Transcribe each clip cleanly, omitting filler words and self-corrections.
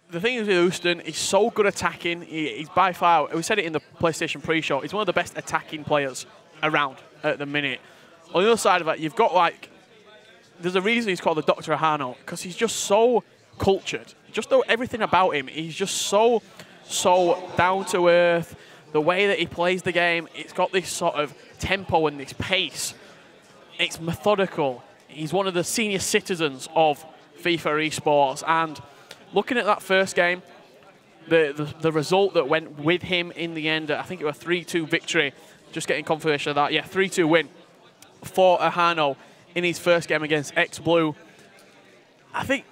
the thing is with Ustun, he's so good attacking. He's by far, we said it in the PlayStation pre-show, he's one of the best attacking players around at the minute. On the other side of that, you've got like, there's a reason he's called the DrErhano, because he's just so cultured. Just though everything about him, he's just so down to earth. The way that he plays the game, it's got this sort of tempo and this pace. It's methodical. He's one of the senior citizens of FIFA esports, and looking at that first game, the result that went with him in the end, I think it was a 3-2 victory, just getting confirmation of that. Yeah, 3-2 win for DrErhano in his first game against X-Blue. I think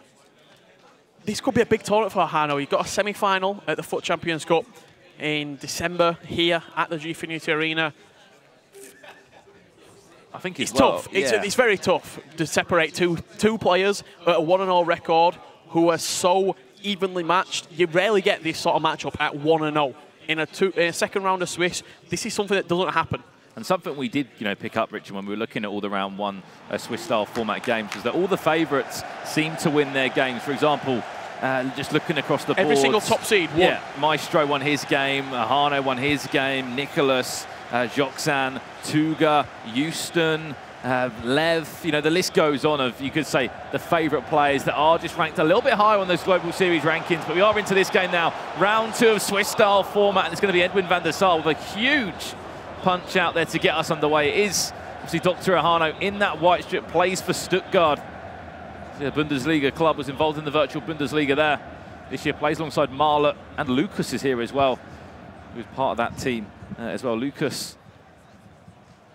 this could be a big tournament for DrErhano. He got a semi-final at the FUT Champions Cup in December here at the Gfinity Arena. I think it's tough. It's very tough to separate two players at a 1-0 record who are so evenly matched. You rarely get this sort of matchup at 1-0 in a second round of Swiss. This is something that doesn't happen. And something we did, pick up, Richard, when we were looking at all the round one Swiss-style format games, was that all the favourites seem to win their games. For example, just looking across the board, every single top seed won. Yeah, Maestro won his game, DrErhano won his game, Nicholas, Joxan, Tuga, Ustun, Lev, the list goes on of, you could say, the favourite players that are just ranked a little bit higher on those Global Series rankings. But we are into this game now, round 2 of Swiss-style format, and it's going to be Edwin van der Sar with a huge punch out there to get us underway. It is obviously DrErhano in that white strip, plays for Stuttgart. The Bundesliga club was involved in the virtual Bundesliga there. This year plays alongside Marlet, and Lucas is here as well, who's part of that team as well. Lucas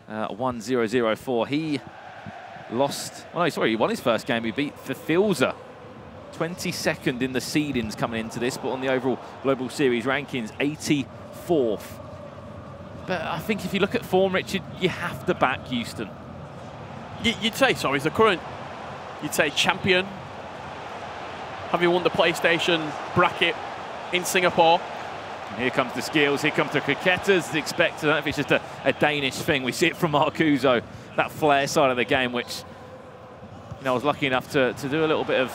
1-0-0-4. He lost, he won his first game. He beat Verfilzer, 22nd in the seedings coming into this, but on the overall Global Series rankings, 84th. But I think if you look at form, Richard, you have to back Ustun. You'd say so. He's the current, you'd say, champion, having won the PlayStation bracket in Singapore. And here comes the skills, here comes the cricketters, as expected. I don't know if it's just a Danish thing. We see it from Marcuso, that flair side of the game, which I was lucky enough to do a little bit of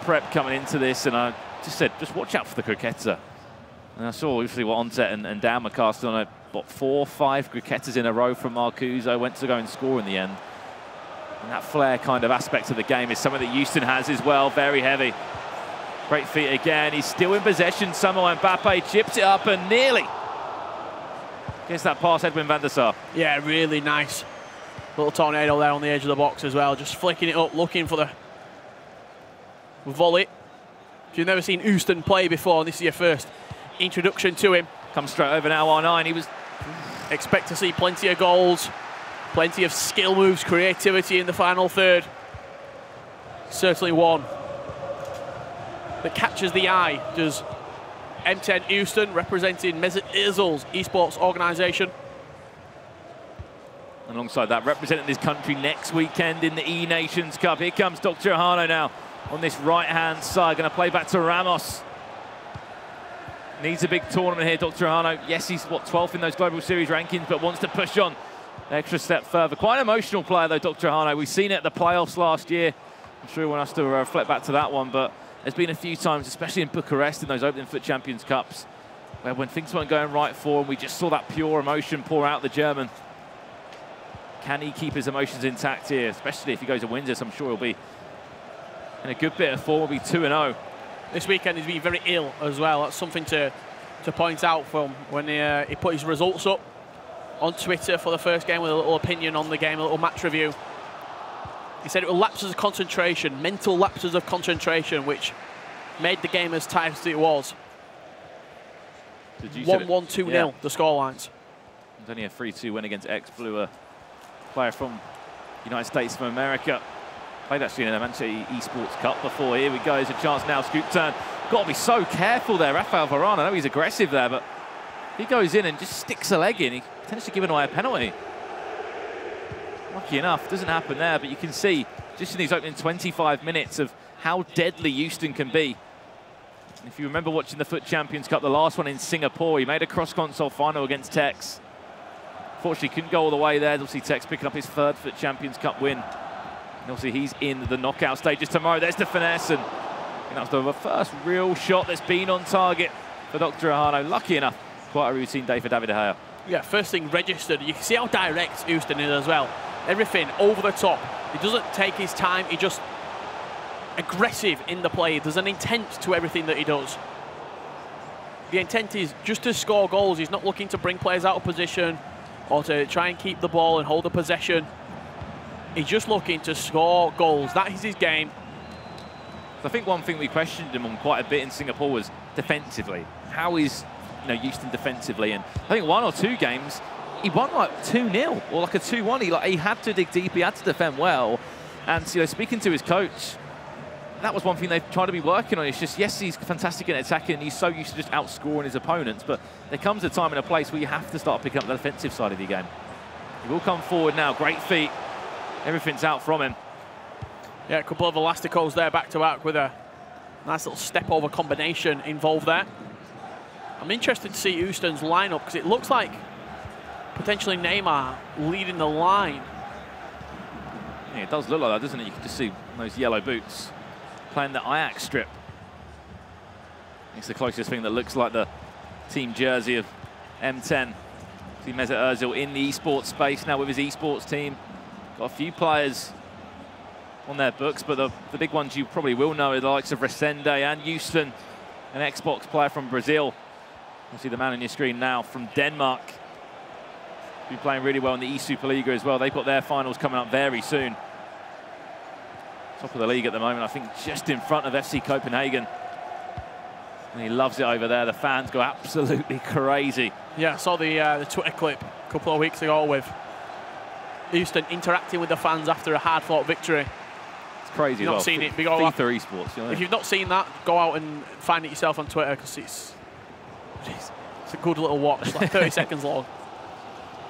prep coming into this, and I just said, just watch out for the cricketter. And I saw obviously what Onset and Dan were cast on 4 or 5 cricketers in a row from Marcuso, went to go and score in the end. And that flair kind of aspect of the game is something that Ustun has as well, very heavy. Great feet again, he's still in possession somehow. Mbappe chips it up and nearly gets that past Edwin van der Sar. Yeah, really nice little tornado there on the edge of the box as well, just flicking it up, looking for the volley. If you've never seen Ustun play before, and this is your first introduction to him. Comes straight over now, R9. He was... Expect to see plenty of goals, plenty of skill moves, creativity in the final third. Certainly one that catches the eye, does M10Ustun, representing Mesut Ozil's esports organisation. Alongside that, representing his country next weekend in the E-Nations Cup. Here comes DrErhano now on this right-hand side. Going to play back to Ramos. Needs a big tournament here, DrErhano. Yes, he's, 12th in those Global Series rankings, but wants to push on an extra step further. Quite an emotional player, though, DrErhano. We've seen it at the playoffs last year. I'm sure we want us to reflect back to that one, but there's been a few times, especially in Bucharest, in those opening FUT Champions Cups, where when things weren't going right for him, we just saw that pure emotion pour out the German. Can he keep his emotions intact here, especially if he goes to Windsor? I'm sure he'll be in a good bit of form. He'll be 2-0. This weekend he's been very ill as well. That's something to point out from when he put his results up on Twitter for the first game with a little opinion on the game, a little match review. He said it was lapses of concentration, mental lapses of concentration, which made the game as tight as it was. 1-1, 2-0, yeah. The scorelines. It's only a 3-2 win against X-Blue, a player from United States of America. Played actually in a Manchester Esports Cup before. Here we go, there's a chance now, scoop turn. Got to be so careful there, Rafael Varane. I know he's aggressive there, but he goes in and just sticks a leg in. He potentially giving away a penalty. Lucky enough, doesn't happen there, but you can see just in these opening 25 minutes of how deadly Ustun can be. And if you remember watching the FUT Champions Cup, the last one in Singapore, he made a cross-console final against Tex. Fortunately, couldn't go all the way there. Obviously, Tex picking up his 3rd FUT Champions Cup win. And obviously, he's in the knockout stages tomorrow. There's the finesse, and And that was the first real shot that's been on target for DrErhano. Lucky enough, quite a routine day for David De Gea. Yeah, first thing registered. You can see how direct Ustun is as well. Everything over the top. He doesn't take his time. He just aggressive in the play. There's an intent to everything that he does. The intent is just to score goals. He's not looking to bring players out of position or to try and keep the ball and hold the possession. He's just looking to score goals. That is his game. I think one thing we questioned him on quite a bit in Singapore was defensively. How is Ustun defensively? And I think 1 or 2 games, he won like 2-0 or like a 2-1. He had to dig deep. He had to defend well. And speaking to his coach, that was one thing they've tried to be working on. It's just, yes, he's fantastic in attacking. He's so used to just outscoring his opponents. But there comes a time and a place where you have to start picking up the defensive side of your game. He will come forward now. Great feet. Everything's out from him. Yeah, a couple of elasticos there back to back with a nice little step over combination involved there. I'm interested to see Ustun's lineup because it looks like potentially Neymar leading the line. Yeah, it does look like that, doesn't it? You can just see those yellow boots playing the Ajax strip. It's the closest thing that looks like the team jersey of M10. See Mesut Ozil in the esports space now with his esports team. Got a few players on their books, but the big ones you probably will know are the likes of Resende and Ustun, an Xbox player from Brazil. You see the man on your screen now from Denmark. Been playing really well in the eSuperliga as well. They've got their finals coming up very soon. Top of the league at the moment, I think just in front of FC Copenhagen. And he loves it over there. The fans go absolutely crazy. Yeah, I saw the Twitter clip a couple of weeks ago with Ustun interacting with the fans after a hard-fought victory. It's crazy. You've not seen it. FIFA esports. If you've not seen that, go out and find it yourself on Twitter because it's a good little watch, like 30 seconds long.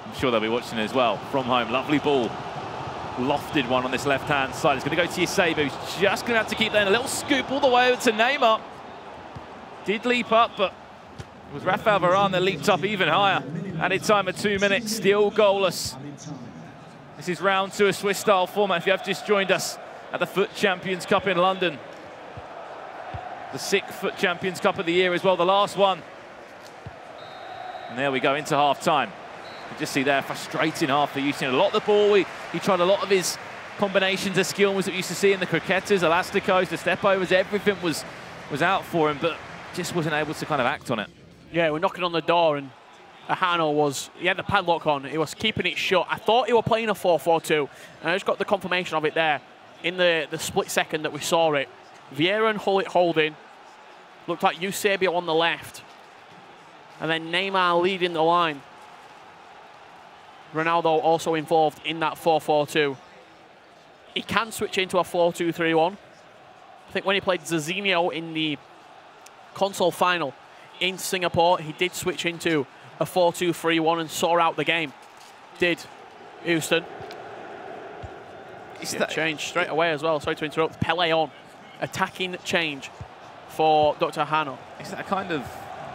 I'm sure they'll be watching it as well from home. Lovely ball. Lofted one on this left-hand side. It's going to go to Eusebio, who's just going to have to keep that in. A little scoop all the way over to Neymar. Did leap up, but it was Rafael Varane that leaped up even higher. Added time of 2 minutes, still goalless. This is round 2 of Swiss-style format. If you have just joined us at the FUT Champions Cup in London. The 6th FUT Champions Cup of the year as well, the last one. And there we go into half-time. You just see there, frustrating half for Ustun. A lot of the ball, he tried a lot of his combinations of skill moves that we used to see in the croquettes, elasticos, the step-overs, everything was out for him, but just wasn't able to kind of act on it. Yeah, we're knocking on the door, and DrErhano he had the padlock on, he was keeping it shut. I thought he was playing a 4-4-2, and I just got the confirmation of it there in the split second that we saw it. Vieira and Hullet holding, looked like Eusebio on the left, and then Neymar leading the line. Ronaldo also involved in that 4-4-2. He can switch into a 4-2-3-1. I think when he played Zizinho in the console final in Singapore, he did switch into a 4-2-3-1 and saw out the game. Did Ustun. Change straight away as well. Sorry to interrupt. Pele on. Attacking change for DrErhano. It's that kind of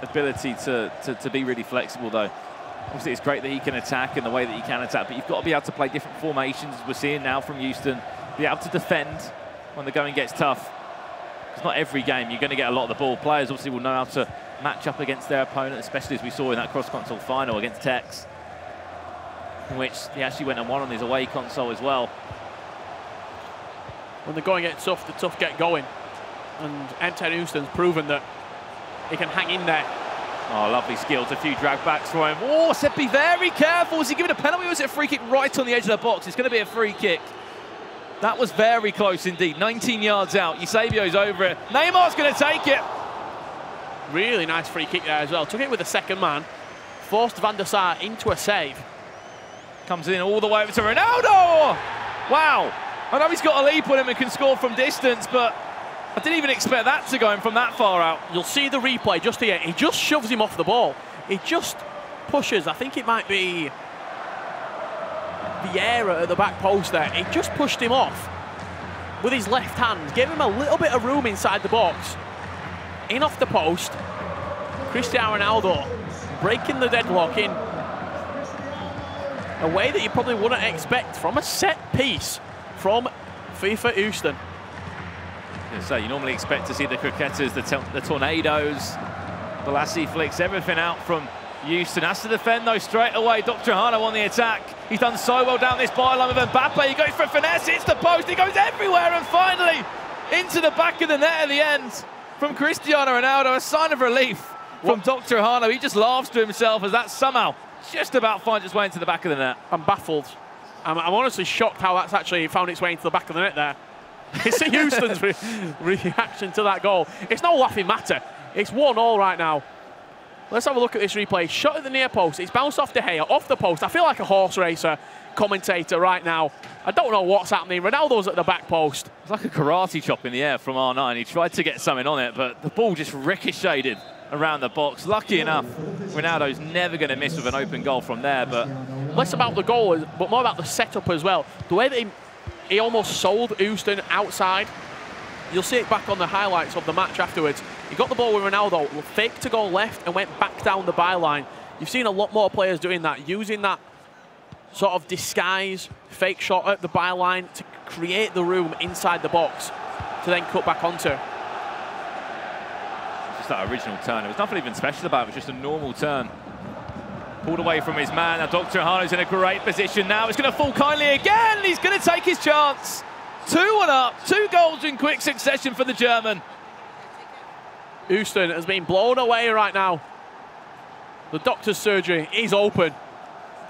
ability to be really flexible, though. Obviously, it's great that he can attack and the way that he can attack, but you've got to be able to play different formations, as we're seeing now from Ustun. Be able to defend when the going gets tough. It's not every game you're going to get a lot of the ball. Players obviously will know how to match up against their opponent, especially as we saw in that cross-console final against Tex, in which he actually went and won on his away console as well. When the going gets tough, the tough get going. And M10Ustun's proven that he can hang in there. Oh, lovely skills, a few drag backs for him. Oh, said be very careful. Was he giving a penalty or was it a free kick right on the edge of the box? It's going to be a free kick. That was very close indeed. 19 yards out. Eusebio's over it. Neymar's going to take it. Really nice free kick there as well. Took it with the second man. Forced Van der Sar into a save. Comes in all the way over to Ronaldo. Wow. I know he's got a leap on him and can score from distance, but I didn't even expect that to go in from that far out. You'll see the replay just here. He just shoves him off the ball. He just pushes. I think it might be Vieira at the back post there. He just pushed him off with his left hand. Gave him a little bit of room inside the box. In off the post. Cristiano Ronaldo breaking the deadlock in a way that you probably wouldn't expect from a set piece from FIFA Ustun. So you normally expect to see the croquettes, the tornadoes, the lassie flicks, everything out from Ustun. Has to defend though straight away. DrErhano on the attack. He's done so well down this byline with Mbappe. He goes for a finesse, hits the post, he goes everywhere, and finally into the back of the net at the end from Cristiano Ronaldo. A sign of relief from DrErhano. He just laughs to himself as that somehow just about finds its way into the back of the net. I'm baffled. I'm honestly shocked how that's actually found its way into the back of the net there. It's Houston's reaction to that goal. It's no laughing matter. It's 1-1 right now. Let's have a look at this replay. Shot at the near post. It's bounced off De Gea, off the post. I feel like a horse racer commentator right now. I don't know what's happening. Ronaldo's at the back post. It's like a karate chop in the air from R9. He tried to get something on it, but the ball just ricocheted around the box. Lucky enough, Ronaldo's never going to miss with an open goal from there. But less about the goal, but more about the setup as well. The way that he almost sold Ustun outside. You'll see it back on the highlights of the match afterwards. He got the ball with Ronaldo, faked to go left and went back down the byline. You've seen a lot more players doing that, using that sort of disguise, fake shot at the byline to create the room inside the box to then cut back onto. Just that original turn. There was nothing even special about it. It was just a normal turn. Pulled away from his man. Now DrErhano's in a great position now. It's going to fall kindly again. He's going to take his chance. 2-1 up. 2 goals in quick succession for the German. Ustun has been blown away right now. The doctor's surgery is open.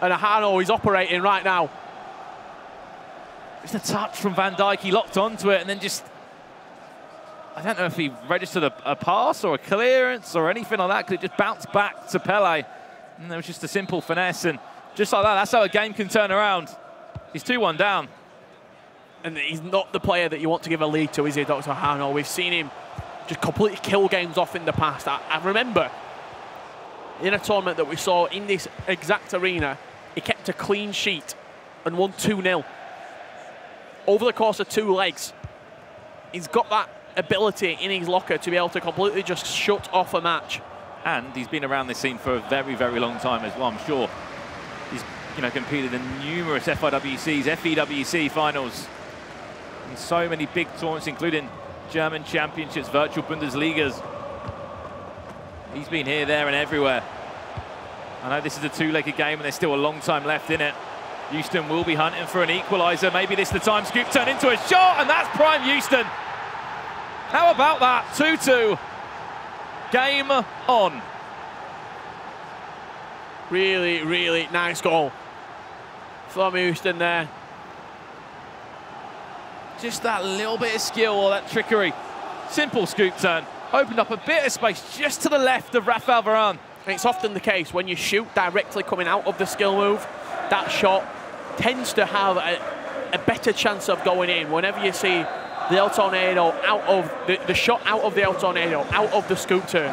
And DrErhano is operating right now. It's a touch from Van Dijk. He locked onto it and then just... I don't know if he registered a pass or a clearance or anything like that, because it just bounced back to Pele. And there was just a simple finesse. And just like that, that's how a game can turn around. He's 2-1 down. And he's not the player that you want to give a lead to, is he, DrErhano? We've seen him just completely kill games off in the past. I remember in a tournament that we saw in this exact arena, he kept a clean sheet and won 2-0. Over the course of 2 legs, he's got that ability in his locker to be able to completely just shut off a match. And he's been around this scene for a very, very long time as well, I'm sure. He's competed in numerous FIWCs, FEWC finals, and so many big tournaments, including German championships, virtual Bundesligas. He's been here, there, and everywhere. I know this is a 2-legged game, and there's still a long time left in it. Ustun will be hunting for an equaliser. Maybe this is the time. Scoop turn into a shot, and that's prime Ustun. How about that? 2-2. Game on. Really, really nice goal from Ustun there. Just that little bit of skill or that trickery. Simple scoop turn. Opened up a bit of space just to the left of Rafael Varane. It's often the case when you shoot directly coming out of the skill move, that shot tends to have a better chance of going in. Whenever you see the El Tornado out of the shot out of the El Tornado, out of the scoop turn,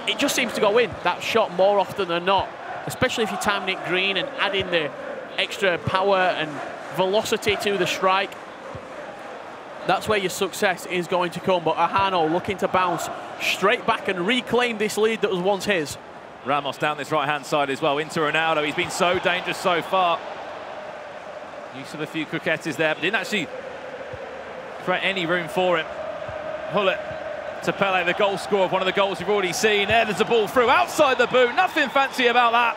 it just seems to go in, that shot, more often than not, especially if you're timing it green and adding the extra power and velocity to the strike. That's where your success is going to come. But DrErhano looking to bounce straight back and reclaim this lead that was once his. Ramos down this right-hand side as well, into Ronaldo. He's been so dangerous so far. Use of a few croquettes there, but didn't actually create any room for him. Hullet to Pele, the goal scorer of one of the goals we've already seen. There's the ball through, outside the boot. Nothing fancy about that.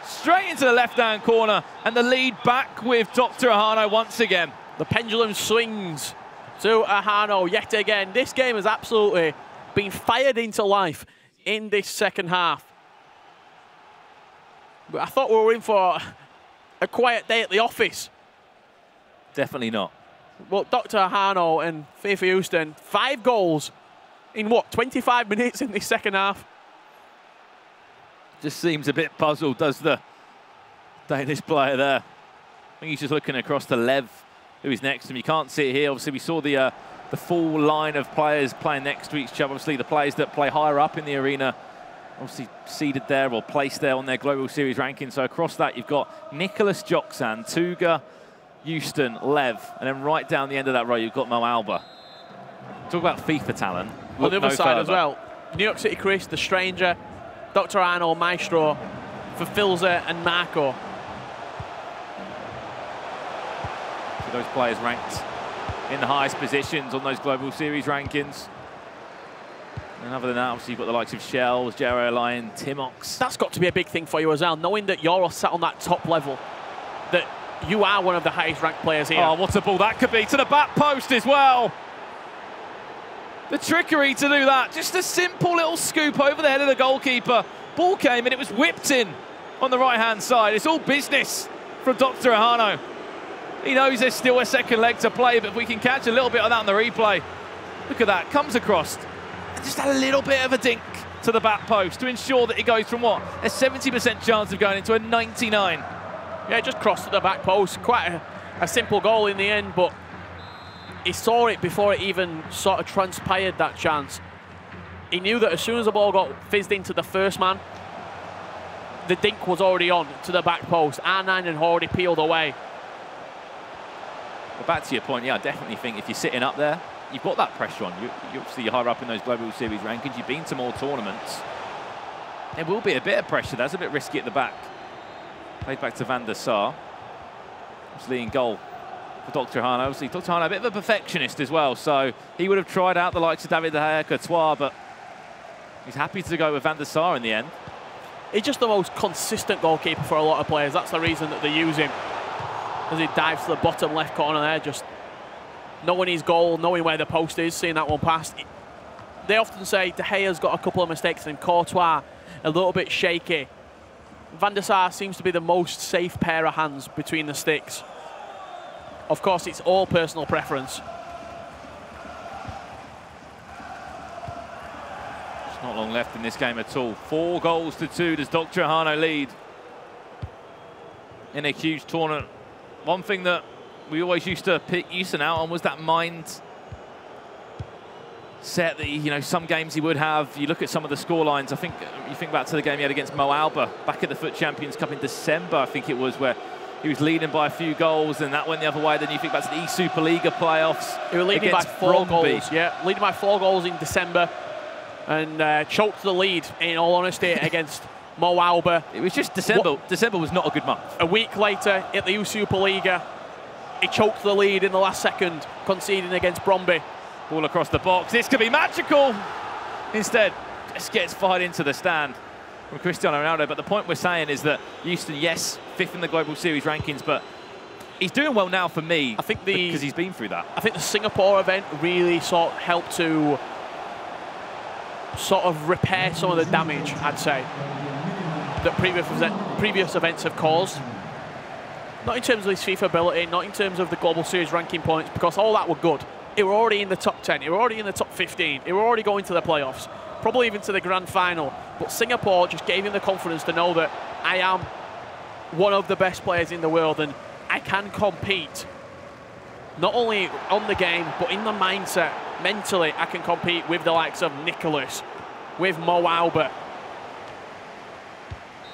Straight into the left-hand corner, and the lead back with DrErhano once again. The pendulum swings to DrErhano yet again. This game has absolutely been fired into life in this second half. I thought we were in for a quiet day at the office. Definitely not. Well, DrErhano and FIFA Ustun, 5 goals in what, 25 minutes in this second half? Just seems a bit puzzled, does the Danish player there. I think he's just looking across to Lev, who is next to him. You can't see it here. Obviously, we saw the full line of players playing next to each other. Obviously, the players that play higher up in the arena, obviously seeded there or placed there on their Global Series ranking. So across that, you've got Nicholas Joksan, Tuga, Ustun, Lev, and then right down the end of that row, you've got Mo Alba. Talk about FIFA talent. On the other side as well, New York City Chris, the Stranger, DrErhano, Maestro, for Filzer and Marco. So those players ranked in the highest positions on those Global Series rankings. And other than that, obviously, you've got the likes of Shells, DrErhano, Timox. That's got to be a big thing for you as well, knowing that you're sat on that top level, that you are one of the highest ranked players here. Oh, what a ball that could be, to the back post as well. The trickery to do that, just a simple little scoop over the head of the goalkeeper. Ball came and it was whipped in on the right-hand side. It's all business from DrErhano. He knows there's still a second leg to play, but if we can catch a little bit of that on the replay. Look at that, comes across. Just a little bit of a dink to the back post to ensure that it goes from what? A 70% chance of going into a 99. Yeah, just crossed to the back post. Quite a simple goal in the end, but he saw it before it even sort of transpired, that chance. He knew that as soon as the ball got fizzed into the first man, the dink was already on to the back post. R9 had already peeled away. Well, back to your point, yeah, I definitely think if you're sitting up there, you've got that pressure on. You're higher up in those Global Series rankings. You've been to more tournaments. There will be a bit of pressure. That's a bit risky at the back. Played back to Van der Sar. Obviously in goal for DrErhano. Obviously, DrErhano, a bit of a perfectionist as well, so he would have tried out the likes of David De Gea, Courtois, but he's happy to go with Van der Sar in the end. He's just the most consistent goalkeeper for a lot of players. That's the reason that they use him. As he dives to the bottom left corner there, just knowing his goal, knowing where the post is, seeing that one past. They often say De Gea's got a couple of mistakes and Courtois a little bit shaky. Van der Sar seems to be the most safe pair of hands between the sticks. Of course, it's all personal preference. There's not long left in this game at all. 4 goals to 2 does DrErhano lead in a huge tournament. One thing that we always used to pick Ustun out on was that mind set that, you know, some games he would have. You look at some of the score lines. I think you think back to the game he had against Mo Alba back at the FUT Champions Cup in December, I think it was, where he was leading by a few goals and that went the other way. Then you think back to the eSuperliga playoffs. He was leading by 4 goals. Yeah, leading by 4 goals in December and choked the lead, in all honesty, against Mo Alba. It was just December. December was not a good month. A week later at the eSuperliga, he choked the lead in the last second, conceding against Bromby. Ball across the box. This could be magical. Instead, just gets fired into the stand from Cristiano Ronaldo. But the point we're saying is that Ustun, yes, 5th in the Global Series rankings, but he's doing well now for me. I think because he's been through that. I think the Singapore event really sort of helped to sort of repair some of the damage, I'd say, that previous events have caused. Not in terms of his FIFA ability, not in terms of the Global Series ranking points, because all that were good. He were already in the top 10, he were already in the top 15, he were already going to the playoffs, probably even to the grand final. But Singapore just gave him the confidence to know that I am one of the best players in the world and I can compete. Not only on the game, but in the mindset, mentally, I can compete with the likes of Nicholas, with Mo Alba.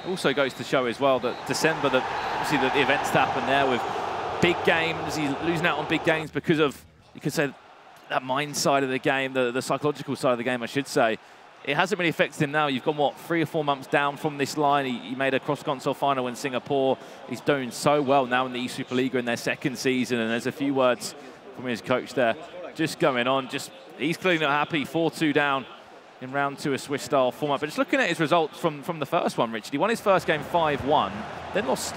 Also goes to show as well that December, obviously the events that happen there with big games, he's losing out on big games because of, you could say, that mind side of the game, the psychological side of the game, I should say. It hasn't really affected him now. You've gone, what, 3 or 4 months down from this line. He made a cross-console final in Singapore. He's doing so well now in the eSuperliga in their 2nd season, and there's a few words from his coach there just going on. He's clearly not happy, 4-2 down in round 2 of Swiss-style format. But just looking at his results from the first one, Richard, he won his first game 5-1, then lost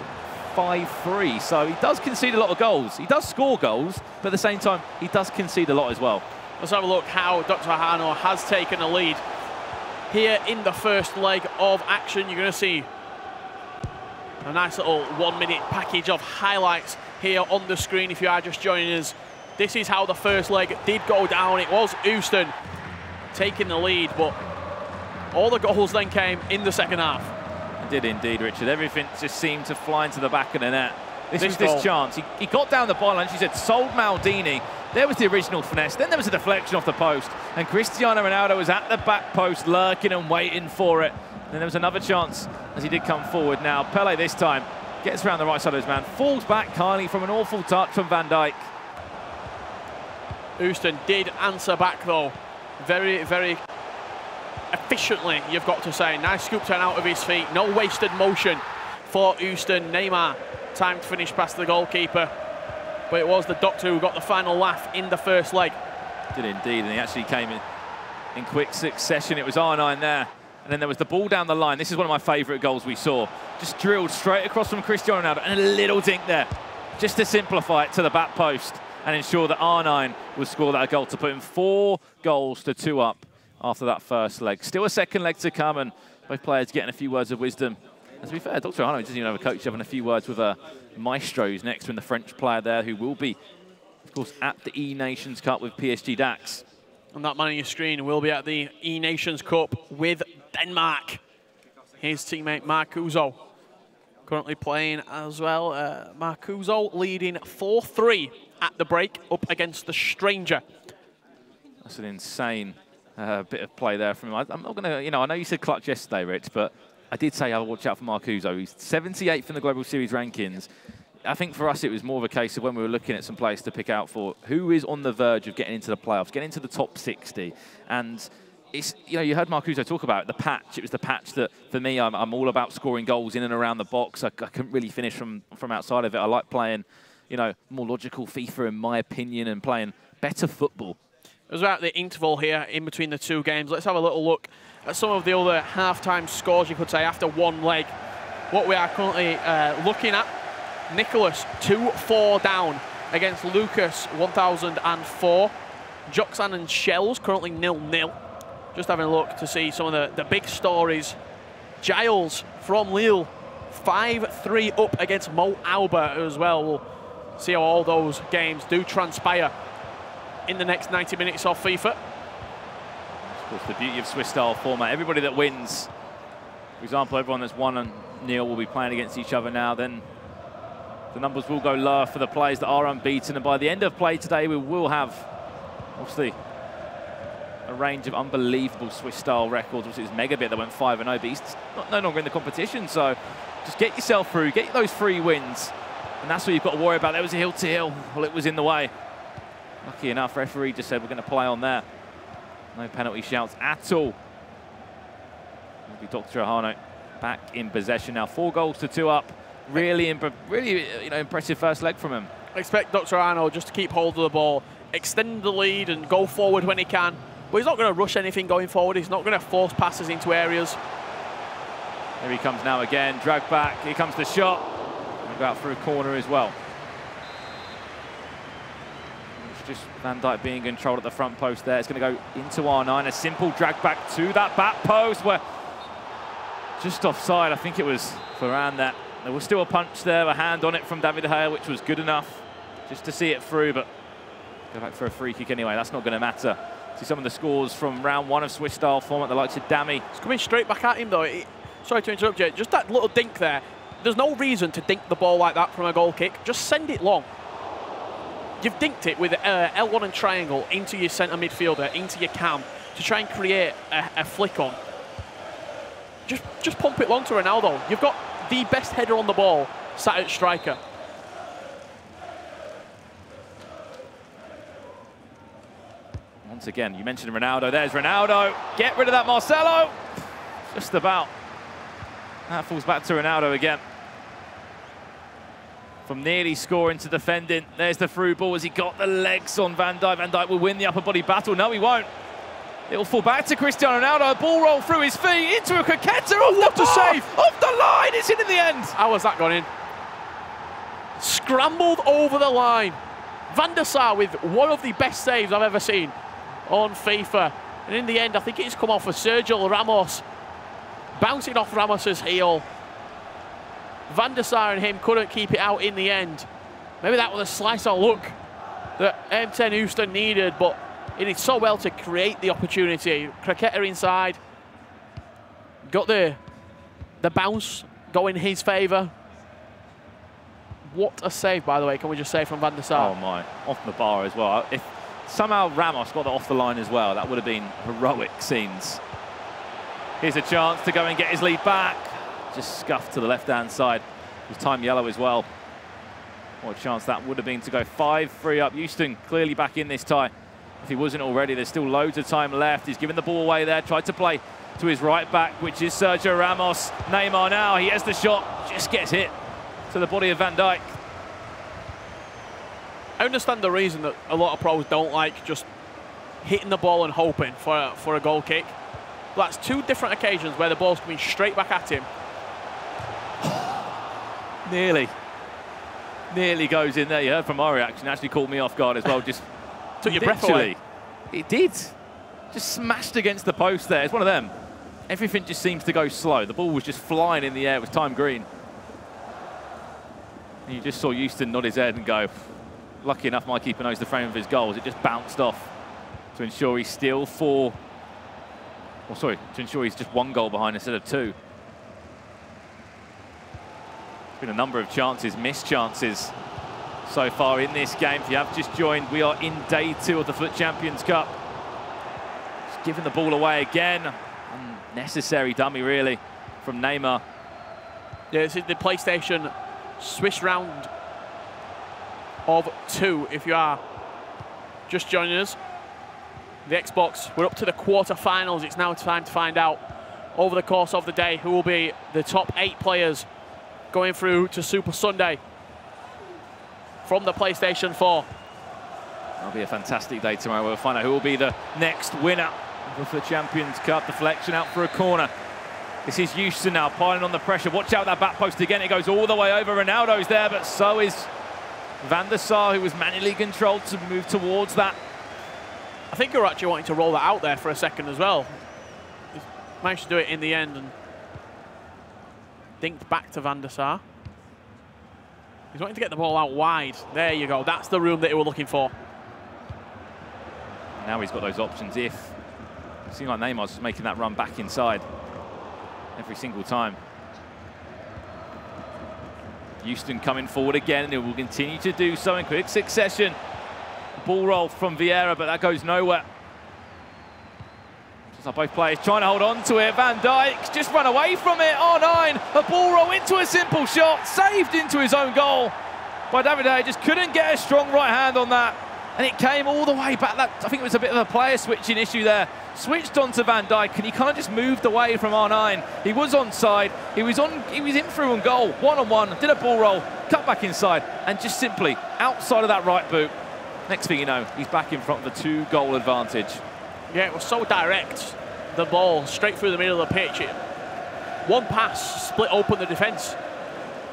5-3. So he does concede a lot of goals. He does score goals, but at the same time, he does concede a lot as well. Let's have a look how DrErhano has taken a lead. Here in the first leg of action, you're going to see a nice little 1-minute package of highlights here on the screen if you are just joining us. This is how the first leg did go down. It was Ustun taking the lead, but all the goals then came in the second half. It did indeed, Richard. Everything just seemed to fly into the back of the net. This was this chance. He got down the byline, she said, sold Maldini. There was the original finesse. Then there was a deflection off the post. And Cristiano Ronaldo was at the back post, lurking and waiting for it. And then there was another chance as he did come forward. Now, Pele this time gets around the right side of his man, falls back kindly from an awful touch from Van Dijk. Ustun did answer back, though. Very, very efficiently, you've got to say. Nice scoop turn out of his feet. No wasted motion for Ustun. Neymar, time to finish past the goalkeeper. but it was the Doctor who got the final laugh in the first leg. Did indeed, and he actually came in quick succession. It was R9 there, and then there was the ball down the line. This is one of my favourite goals we saw. Just drilled straight across from Cristiano Ronaldo, and a little dink there, just to simplify it to the back post and ensure that R9 would score that goal to put him 4 goals to 2 up after that first leg. Still a second leg to come, and both players getting a few words of wisdom. And to be fair, DrErhano doesn't even have a coach having a few words with Maestro, who's next to him, the French player there, who will be, of course, at the E-Nations Cup with PSG Dax. And that man on your screen will be at the E-Nations Cup with Denmark. His teammate Marcuso currently playing as well. Marcuso leading 4-3 at the break up against the stranger. That's an insane bit of play there from him. I'm not going to, I know you said clutch yesterday, Rich, but I did say I'll watch out for Marcuso. He's 78th in the Global Series rankings. I think for us it was more of a case of when we were looking at some players to pick out for who is on the verge of getting into the playoffs, getting into the top 60. And it's, you heard Marcuso talk about it, the patch. It was the patch that, for me, I'm all about scoring goals in and around the box. I couldn't really finish from outside of it. I like playing, more logical FIFA, in my opinion, and playing better football. It was about the interval here in between the two games. Let's have a little look at some of the other half-time scores, you could say, after one leg. What we are currently looking at, Nicholas 2-4 down against Lucas 1004. Joxan and Shells currently 0-0. Just having a look to see some of the big stories. Giles from Lille 5-3 up against Mo Albert as well. We'll see how all those games do transpire in the next 90 minutes of FIFA. Of course, the beauty of Swiss-style format. Everybody that wins, for example, everyone that's 1-0 will be playing against each other now. Then the numbers will go lower for the players that are unbeaten. And by the end of play today, we will have, obviously, a range of unbelievable Swiss-style records. Obviously, it's Megabit that went 5-0, but he's no longer in the competition. So just get yourself through, get those 3 wins. And that's what you've got to worry about. There was a hill-to-hill. Well, it was in the way. Lucky enough, referee just said we're going to play on there. No penalty shouts at all. It'll be DrErhano back in possession now. 4 goals to 2 up. Really impressive first leg from him. I expect DrErhano just to keep hold of the ball, extend the lead and go forward when he can. But he's not going to rush anything going forward. He's not going to force passes into areas. Here he comes now again. Drag back. Here comes the shot. He'll go out through a corner as well. It's just Van Dijk being controlled at the front post there. It's going to go into R9. A simple drag back to that back post where just offside. I think it was Varane that. There was still a punch there, a hand on it from David De Gea, which was good enough just to see it through, but go back for a free kick anyway. That's not going to matter. See some of the scores from round 1 of Swiss-style format, the likes of Dami. It's coming straight back at him, though. Sorry to interrupt you. Just that little dink there. There's no reason to dink the ball like that from a goal kick. Just send it long. You've dinked it with L1 and triangle into your centre midfielder, into your cam, to try and create a flick on. Just pump it long to Ronaldo. You've got the best header on the ball sat at striker. Once again, you mentioned Ronaldo. There's Ronaldo. Get rid of that, Marcelo. Just about. That falls back to Ronaldo again. From nearly scoring to defending. There's the through ball as he got the legs on Van Dijk. Van Dijk will win the upper body battle. No, he won't. It will fall back to Cristiano Ronaldo. A ball roll through his feet into a cricketer. What a save! Off the line! It's in the end. How has that gone in? Scrambled over the line. Van der Sar with one of the best saves I've ever seen on FIFA. And in the end, I think it's come off of Sergio Ramos. Bouncing off Ramos's heel. Van der Sar and him couldn't keep it out in the end. Maybe that was a slice of luck that M10Ustun needed, but he did so well to create the opportunity. Cricketer inside. Got the bounce going in his favour. What a save, by the way, can we just say, from Van der Sar. Oh my, off the bar as well. If somehow Ramos got that off the line as well, that would have been heroic scenes. Here's a chance to go and get his lead back. Just scuffed to the left-hand side. It was time yellow as well. What a chance that would have been to go 5-3 up. Ustun clearly back in this tie. If he wasn't already, there's still loads of time left. He's given the ball away there, tried to play to his right back, which is Sergio Ramos. Neymar now, he has the shot, just gets hit to the body of Van Dijk. I understand the reason that a lot of pros don't like just hitting the ball and hoping for a goal kick. But that's 2 different occasions where the ball's coming straight back at him. Nearly goes in there. You heard from my reaction. Actually caught me off guard as well. Just took your breath away. It did. Just smashed against the post there. It's one of them. Everything just seems to go slow. The ball was just flying in the air. It was time green. And you just saw Ustun nod his head and go, lucky enough my keeper knows the frame of his goals. It just bounced off to ensure he's still to ensure he's just 1 goal behind instead of 2. Been a number of chances, missed chances so far in this game. If you have just joined, we are in day 2 of the FUT Champions Cup. Just giving the ball away again. Unnecessary dummy, really, from Neymar. Yeah, this is the PlayStation Swiss round of 2, if you are just joining us. The Xbox, we're up to the quarter-finals. It's now time to find out, over the course of the day, who will be the top 8 players going through to Super Sunday from the PlayStation 4. That'll be a fantastic day tomorrow. We'll find out who will be the next winner of the Champions Cup. Deflection out for a corner. This is Ustun now, piling on the pressure. Watch out that back post again. It goes all the way over. Ronaldo's there, but so is Van der Sar, who was manually controlled to move towards that. I think you're actually wanting to roll that out there for a second as well. He's managed to do it in the end and dinked back to Van der Sar. He's wanting to get the ball out wide. There you go. That's the room that he was looking for. Now he's got those options if... It seemed like Neymar's just making that run back inside every single time. Ustun coming forward again, and it will continue to do so in quick succession. Ball roll from Vieira, but that goes nowhere. Just like both players trying to hold on to it. Van Dijk's just run away from it. R9, a ball roll into a simple shot, saved into his own goal by Davide. Just couldn't get a strong right hand on that. And it came all the way back. I think it was a bit of a player switching issue there. Switched on to Van Dijk, and he kind of just moved away from R9. He was onside. He was in through on goal, 1-on-1, did a ball roll, cut back inside, and just simply outside of that right boot. Next thing you know, he's back in front of the 2-goal advantage. Yeah, it was so direct. The ball straight through the middle of the pitch. One pass split open the defence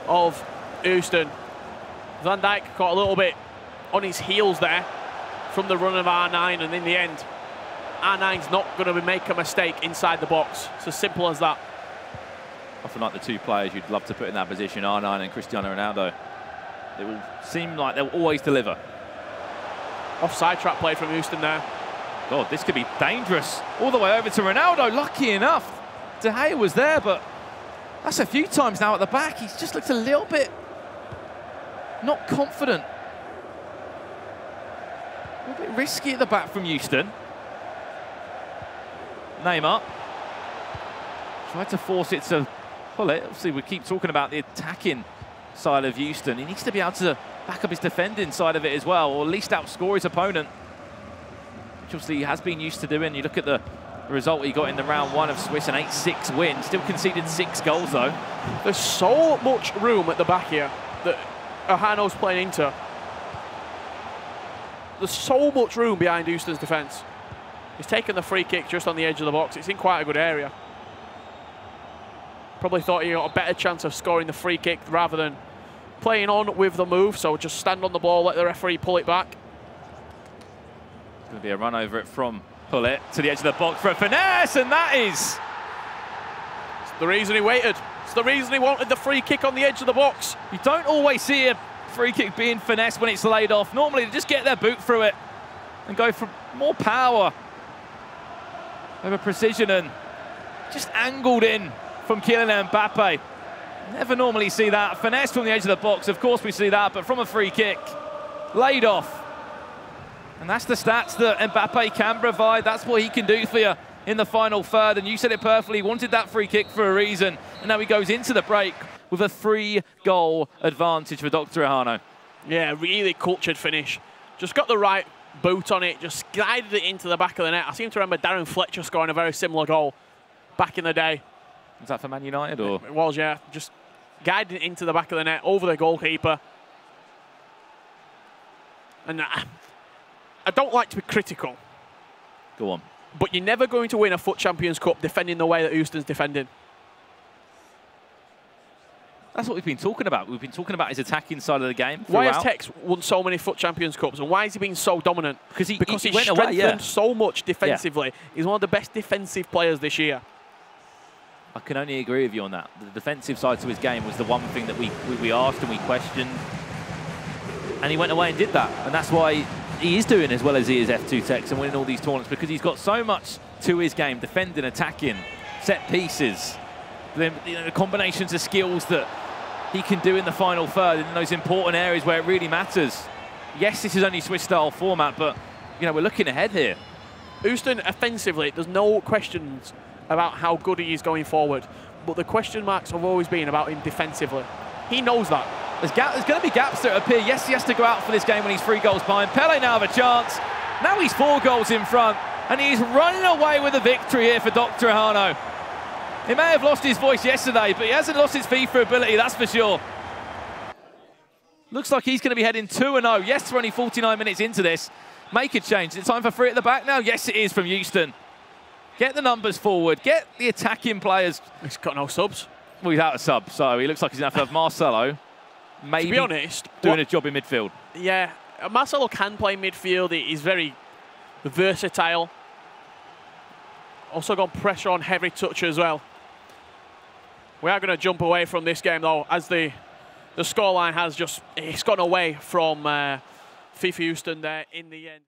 of Ustun. Van Dijk got a little bit on his heels there from the run of R9, and in the end, R9's not going to make a mistake inside the box. It's as simple as that. Often like the 2 players you'd love to put in that position, R9 and Cristiano Ronaldo. It will seem like they'll always deliver. Offside trap play from Ustun there. God, this could be dangerous. All the way over to Ronaldo. Lucky enough, De Gea was there, but that's a few times now at the back. He's just looked a little bit not confident. A little bit risky at the back from Ustun. Neymar tried to force it to pull it. Obviously, we keep talking about the attacking side of Ustun. He needs to be able to back up his defending side of it as well, or at least outscore his opponent, which obviously he has been used to doing. You look at the result he got in the round 1 of Swiss, an 8-6 win. Still conceded 6 goals, though. There's so much room at the back here that DrErhano's playing into. There's so much room behind Ustun's defence. He's taken the free kick just on the edge of the box. It's in quite a good area. Probably thought he got a better chance of scoring the free kick rather than playing on with the move. So just stand on the ball, let the referee pull it back. It's going to be a run over it from Pullet to the edge of the box for a finesse, and that is... It's the reason he waited. It's the reason he wanted the free kick on the edge of the box. You don't always see a free kick being finesse when it's laid off. Normally they just get their boot through it and go for more power over precision, and just angled in from Kylian Mbappe. Never normally see that. Finesse from the edge of the box, of course we see that, but from a free kick, laid off. And that's the stats that Mbappe can provide. That's what he can do for you in the final third. And you said it perfectly, he wanted that free kick for a reason. And now he goes into the break with a 3-goal advantage for DrErhano. Yeah, really cultured finish. Just got the right boot on it, just guided it into the back of the net. I seem to remember Darren Fletcher scoring a very similar goal back in the day. Was that for Man United? Or? It was, yeah. Just guided it into the back of the net, over the goalkeeper. And I don't like to be critical. Go on. But you're never going to win a FUT Champions Cup defending the way that Ustun's defending. That's what we've been talking about. We've been talking about his attacking side of the game throughout. Why has Tex won so many FUT Champions Cups, and why has he been so dominant? Because he went strengthened away, so much defensively. He's one of the best defensive players this year. I can only agree with you on that. The defensive side to his game was the one thing that we asked and we questioned. And he went away and did that. And that's why he is doing as well as he is F2 Tex and winning all these tournaments, because he's got so much to his game, defending, attacking, set pieces, the combinations of skills that he can do in the final third in those important areas where it really matters. Yes, this is only Swiss-style format, but we're looking ahead here. Ustun, offensively, there's no questions about how good he is going forward, but the question marks have always been about him defensively. He knows that. There's going to be gaps that appear. Yes, he has to go out for this game when he's 3 goals behind. Pele now have a chance. Now he's 4 goals in front, and he's running away with a victory here for DrErhano. He may have lost his voice yesterday, but he hasn't lost his FIFA ability, that's for sure. Looks like he's going to be heading 2-0. Yes, we're only 49 minutes into this. Make a change. Is it time for 3 at the back now? Yes, it is from Ustun. Get the numbers forward. Get the attacking players. He's got no subs. Well, he's out of sub, so he looks like he's going to have Marcelo. Maybe to be honest, doing a job in midfield. Yeah, Marcelo can play midfield. He's very versatile. Also got pressure on heavy touch as well. We are going to jump away from this game, though, as the scoreline has just... It's gone away from FIFA Ustun there in the end.